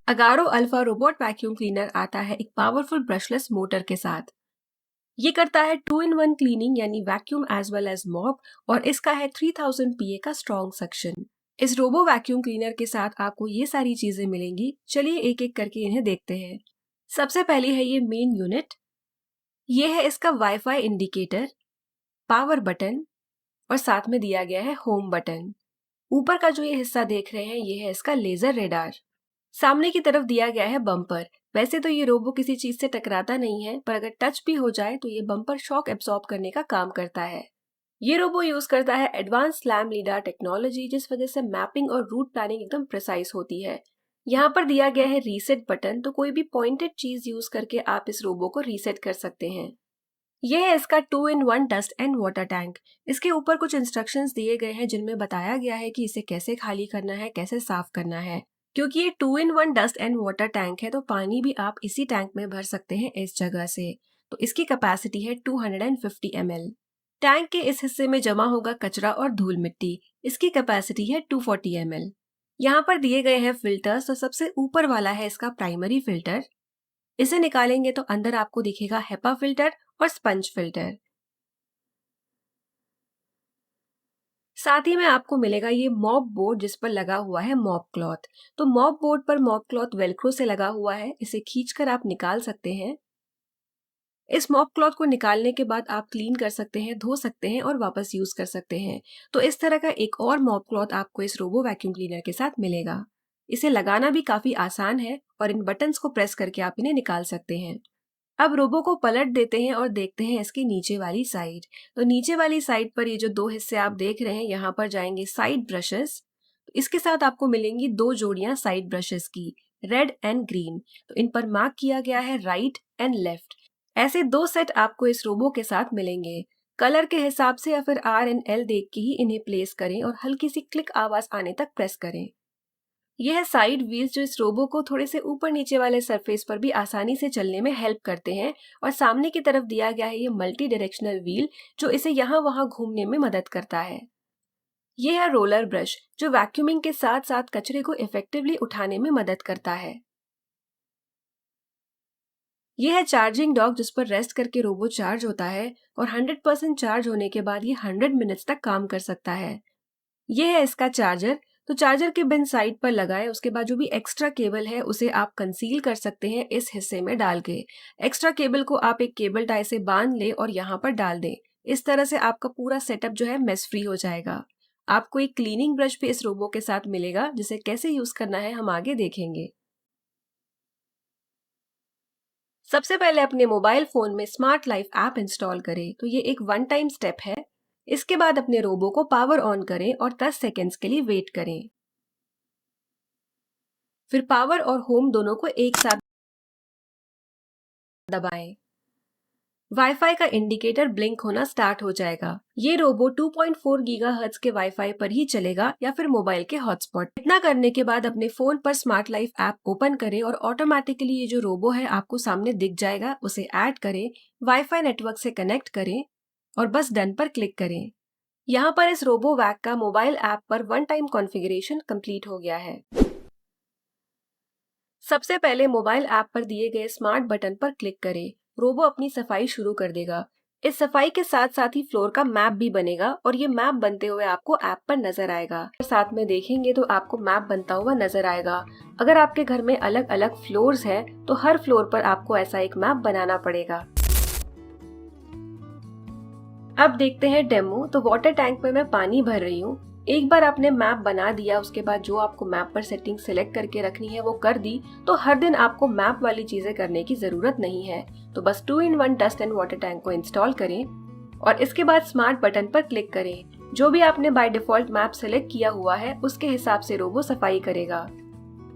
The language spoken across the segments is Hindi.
Agaro alpha robot vacuum cleaner आता है एक पावरफुल ब्रशलेस मोटर के साथ। ये करता है 2-in-1 क्लीनिंग यानी vacuum as well as mop, और इसका है 3000 PA का स्ट्रॉन्ग सक्शन। इस रोबो वैक्यूम क्लीनर के साथ आपको ये सारी चीजें मिलेंगी। चलिए एक एक करके इन्हें देखते हैं। सबसे पहली है ये मेन यूनिट। ये है इसका वाईफाई इंडिकेटर, पावर बटन और साथ में दिया गया है होम बटन। ऊपर का जो ये हिस्सा देख रहे हैं ये है इसका लेजर रेडार। सामने की तरफ दिया गया है बम्पर। वैसे तो ये रोबो किसी चीज से टकराता नहीं है, पर अगर टच भी हो जाए तो ये बम्पर शॉक एब्सॉर्ब करने का काम करता है। ये रोबो यूज करता है एडवांस स्लैम लीडार टेक्नोलॉजी, जिस वजह से मैपिंग और रूट प्लानिंग एकदम प्रिसाइज होती है। यहाँ पर दिया गया है रीसेट बटन, तो कोई भी पॉइंटेड चीज यूज करके आप इस रोबो को रीसेट कर सकते हैं। यह है इसका 2-in-1 dust and water tank. इसके ऊपर कुछ इंस्ट्रक्शंस दिए गए हैं जिनमें बताया गया है कि इसे कैसे खाली करना है, कैसे साफ करना है। क्योंकि ये 2-in-1 dust and water tank है तो पानी भी आप इसी टैंक में भर सकते हैं इस जगह से। तो इसकी कैपेसिटी है 250 ml। टैंक के इस हिस्से में जमा होगा कचरा और धूल मिट्टी। इसकी कैपेसिटी है 240 ml। यहाँ पर दिए गए हैं फिल्टर्स, तो सबसे ऊपर वाला है इसका प्राइमरी फिल्टर। इसे निकालेंगे तो अंदर आपको दिखेगा हेपा फिल्टर और स्पंज फिल्टर। साथ ही में आपको मिलेगा ये मॉप बोर्ड जिस पर लगा हुआ है मॉप क्लॉथ। तो मॉप बोर्ड पर मॉप क्लॉथ वेलक्रो से लगा हुआ है, इसे खींचकर आप निकाल सकते हैं। इस मॉप क्लॉथ को निकालने के बाद आप क्लीन कर सकते हैं, धो सकते हैं और वापस यूज कर सकते हैं। तो इस तरह का एक और मॉप क्लॉथ आपको इस रोबो वैक्यूम क्लीनर के साथ मिलेगा। इसे लगाना भी काफी आसान है और इन बटन्स को प्रेस करके आप इन्हें निकाल सकते हैं। अब रोबो को पलट देते हैं और देखते हैं इसकी नीचे वाली साइड। तो नीचे वाली साइड पर ये जो दो हिस्से आप देख रहे हैं, यहाँ पर जाएंगे साइड ब्रशेस। तो इसके साथ आपको मिलेंगी दो जोड़ियां साइड ब्रशेस की, रेड एंड ग्रीन। तो इन पर मार्क किया गया है राइट एंड लेफ्ट। ऐसे दो सेट आपको इस रोबो के साथ मिलेंगे। कलर के हिसाब से या फिर R and L देख के ही इन्हें प्लेस करें और हल्की सी क्लिक आवाज आने तक प्रेस करें। यह है साइड व्हील्स जो इस रोबो को थोड़े से ऊपर नीचे वाले सरफेस पर भी आसानी से चलने में हेल्प करते हैं। और सामने की तरफ दिया गया है ये मल्टी डायरेक्शनल व्हील जो इसे यहाँ वहां घूमने में मदद करता है। यह है रोलर ब्रश जो वैक्यूमिंग के साथ साथ कचरे को इफेक्टिवली उठाने में मदद करता है। यह है चार्जिंग डॉक जिस पर रेस्ट करके रोबो चार्ज होता है और 100% चार्ज होने के बाद ये 100 मिनट्स तक काम कर सकता है। यह है इसका चार्जर। तो चार्जर के बिन साइड पर लगाएं, उसके बाद जो भी एक्स्ट्रा केबल है उसे आप कंसील कर सकते हैं इस हिस्से में डाल के। एक्स्ट्रा केबल को आप एक केबल टाई से बांध लें और यहाँ पर डाल दें। इस तरह से आपका पूरा सेटअप जो है मेस फ्री हो जाएगा। आपको एक क्लीनिंग ब्रश भी इस रोबो के साथ मिलेगा, जिसे कैसे यूज करना है हम आगे देखेंगे। सबसे पहले अपने मोबाइल फोन में स्मार्ट लाइफ ऐप इंस्टॉल करें। तो ये एक वन टाइम स्टेप है। इसके बाद अपने रोबो को पावर ऑन करें और 10 सेकेंड्स के लिए वेट करें। फिर पावर और होम दोनों को एक साथ दबाएं। वाईफाई का इंडिकेटर ब्लिंक होना स्टार्ट हो जाएगा। ये रोबो 2.4 गीगाहर्ट्ज के वाईफाई पर ही चलेगा या फिर मोबाइल के हॉटस्पॉट। इतना करने के बाद अपने फोन पर स्मार्ट लाइफ ऐप ओपन करें और ऑटोमेटिकली ये जो रोबो है आपको सामने दिख जाएगा। उसे ऐड करें, वाईफाई नेटवर्क से कनेक्ट करें और बस डन पर क्लिक करें। यहाँ पर इस रोबो वैक का मोबाइल ऐप पर वन टाइम कॉन्फ़िगरेशन कंप्लीट हो गया है। सबसे पहले मोबाइल ऐप पर दिए गए स्मार्ट बटन पर क्लिक करें। रोबो अपनी सफाई शुरू कर देगा। इस सफाई के साथ साथ ही फ्लोर का मैप भी बनेगा और ये मैप बनते हुए आपको ऐप पर नजर आएगा। साथ में देखेंगे तो आपको मैप बनता हुआ नजर आएगा। अगर आपके घर में अलग अलग फ्लोर्स हैं तो हर फ्लोर पर आपको ऐसा एक मैप बनाना पड़ेगा। अब देखते हैं डेमो। तो वाटर टैंक में मैं पानी भर रही हूँ। एक बार आपने मैप बना दिया, उसके बाद जो आपको मैप पर सेटिंग सिलेक्ट करके रखनी है वो कर दी, तो हर दिन आपको मैप वाली चीजें करने की जरूरत नहीं है। तो बस 2-in-1 dust and water tank को इंस्टॉल करें और इसके बाद स्मार्ट बटन पर क्लिक करें। जो भी आपने बाय डिफॉल्ट मैप सिलेक्ट किया हुआ है उसके हिसाब से रोबो सफाई करेगा।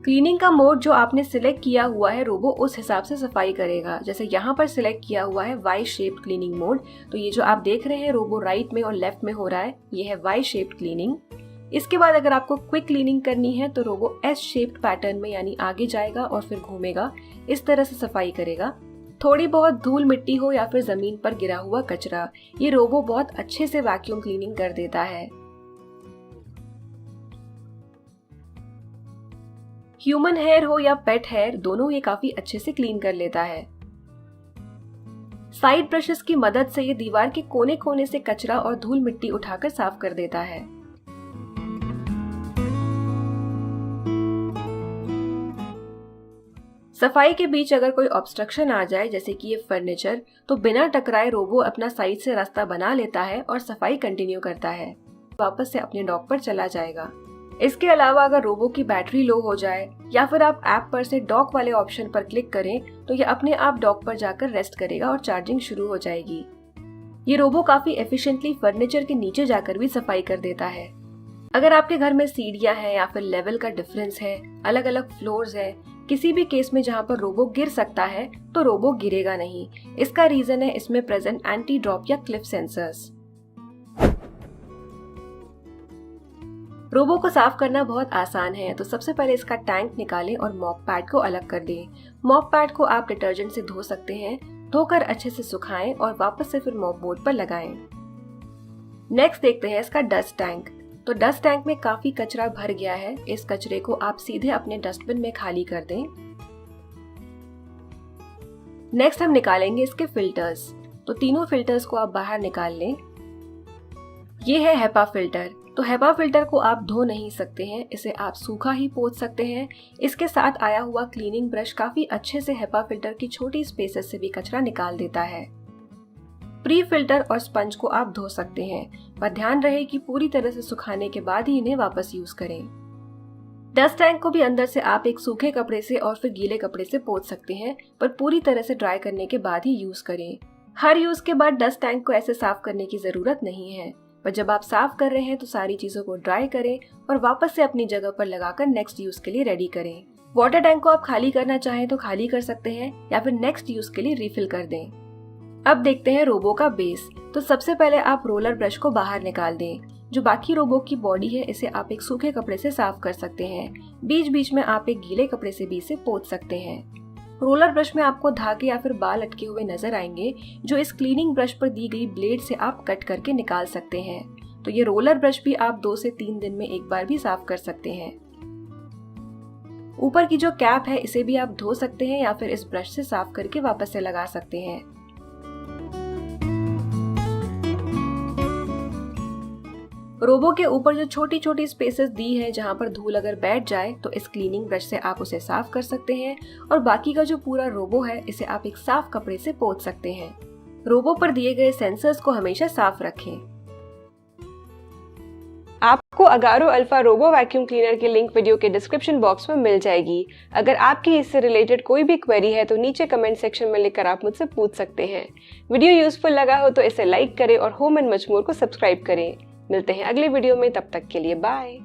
क्लीनिंग का मोड जो आपने सिलेक्ट किया हुआ है रोबो उस हिसाब से सफाई करेगा। जैसे यहाँ पर सिलेक्ट किया हुआ है वाई शेप्ड क्लीनिंग मोड, तो ये जो आप देख रहे हैं रोबो राइट में और लेफ्ट में हो रहा है, ये है वाई शेप्ड क्लीनिंग। इसके बाद अगर आपको क्विक क्लीनिंग करनी है तो रोबो एस शेप्ड पैटर्न में यानी आगे जाएगा और फिर घूमेगा, इस तरह से सफाई करेगा। थोड़ी बहुत धूल मिट्टी हो या फिर जमीन पर गिरा हुआ कचरा, ये रोबो बहुत अच्छे से वैक्यूम क्लीनिंग कर देता है। ह्यूमन हेयर हो या पेट हेयर, दोनों ये काफी अच्छे से क्लीन कर लेता है। साइड ब्रशेस की मदद से ये दीवार के कोने कोने से कचरा और धूल मिट्टी उठाकर साफ कर देता है। सफाई के बीच अगर कोई ऑब्स्ट्रक्शन आ जाए, जैसे कि ये फर्नीचर, तो बिना टकराए रोबो अपना साइड से रास्ता बना लेता है और सफाई कंटिन्यू करता है। वापस से अपने डॉक पर चला जाएगा। इसके अलावा अगर रोबो की बैटरी लो हो जाए या फिर आप ऐप पर से डॉक वाले ऑप्शन पर क्लिक करें तो ये अपने आप डॉक पर जाकर रेस्ट करेगा और चार्जिंग शुरू हो जाएगी। ये रोबो काफी एफिशिएंटली फर्नीचर के नीचे जाकर भी सफाई कर देता है। अगर आपके घर में सीढ़ियां हैं या फिर लेवल का डिफरेंस है, अलग अलग फ्लोर्स है, किसी भी केस में जहाँ पर रोबो गिर सकता है तो रोबो गिरेगा नहीं। इसका रीजन है इसमें प्रेजेंट एंटी ड्रॉप या क्लिफ सेंसर्स। रोबो को साफ करना बहुत आसान है, तो सबसे पहले इसका टैंक निकालें और मॉप पैड को अलग कर दें। मॉप पैड को आप डिटर्जेंट से धो सकते हैं। धोकर अच्छे से सुखाएं और वापस से फिर मॉप बोर्ड पर लगाएं। नेक्स्ट देखते हैं इसका डस्ट टैंक। तो डस्ट टैंक में काफी कचरा भर गया है। इस कचरे को आप सीधे अपने डस्टबिन में खाली कर दें। नेक्स्ट हम निकालेंगे इसके फिल्टर्स। तो तीनों फिल्टर्स को आप बाहर निकाल लें। ये है हेपा फिल्टर। तो हेपा फिल्टर को आप धो नहीं सकते हैं, इसे आप सूखा ही पोंछ सकते हैं। इसके साथ आया हुआ क्लीनिंग ब्रश काफी अच्छे से हेपा फिल्टर की छोटी स्पेसेस से भी कचरा निकाल देता है। प्री फिल्टर और स्पंज को आप धो सकते हैं, पर ध्यान रहे कि पूरी तरह से सुखाने के बाद ही इन्हें वापस यूज करें। डस्ट टैंक को भी अंदर से आप एक सूखे कपड़े से और फिर गीले कपड़े से पोंछ सकते हैं, पर पूरी तरह से ड्राई करने के बाद ही यूज करें। हर यूज के बाद डस्ट टैंक को ऐसे साफ करने की जरूरत नहीं है, पर जब आप साफ कर रहे हैं तो सारी चीजों को ड्राई करें और वापस से अपनी जगह पर लगाकर नेक्स्ट यूज के लिए रेडी करें। वाटर टैंक को आप खाली करना चाहें तो खाली कर सकते हैं या फिर नेक्स्ट यूज के लिए रिफिल कर दें। अब देखते हैं रोबो का बेस। तो सबसे पहले आप रोलर ब्रश को बाहर निकाल दें। जो बाकी रोबो की बॉडी है इसे आप एक सूखे कपड़े से साफ कर सकते हैं। बीच बीच में आप एक गीले कपड़े से भी इसे पोंछ सकते हैं। रोलर ब्रश में आपको धागे या फिर बाल अटके हुए नजर आएंगे, जो इस क्लीनिंग ब्रश पर दी गई ब्लेड से आप कट करके निकाल सकते हैं। तो ये रोलर ब्रश भी आप 2 से 3 दिन में एक बार भी साफ कर सकते हैं। ऊपर की जो कैप है इसे भी आप धो सकते हैं या फिर इस ब्रश से साफ करके वापस से लगा सकते हैं। रोबो के ऊपर जो छोटी छोटी स्पेसेस दी है, जहां पर धूल अगर बैठ जाए तो इस क्लीनिंग ब्रश से आप उसे साफ कर सकते हैं और बाकी का जो पूरा रोबो है इसे आप एक साफ कपड़े से पोंछ सकते हैं। रोबो पर दिए गए सेंसर्स को हमेशा साफ रखें। आपको Agaro alpha robo vacuum cleaner की लिंक वीडियो के डिस्क्रिप्शन बॉक्स में मिल जाएगी। अगर आपकी इससे रिलेटेड कोई भी क्वेरी है तो नीचे कमेंट सेक्शन में लिखकर आप मुझसे पूछ सकते हैं। वीडियो यूजफुल लगा हो तो इसे लाइक करें और होम एंड मच मोर को सब्सक्राइब करें। मिलते हैं अगले वीडियो में, तब तक के लिए बाय।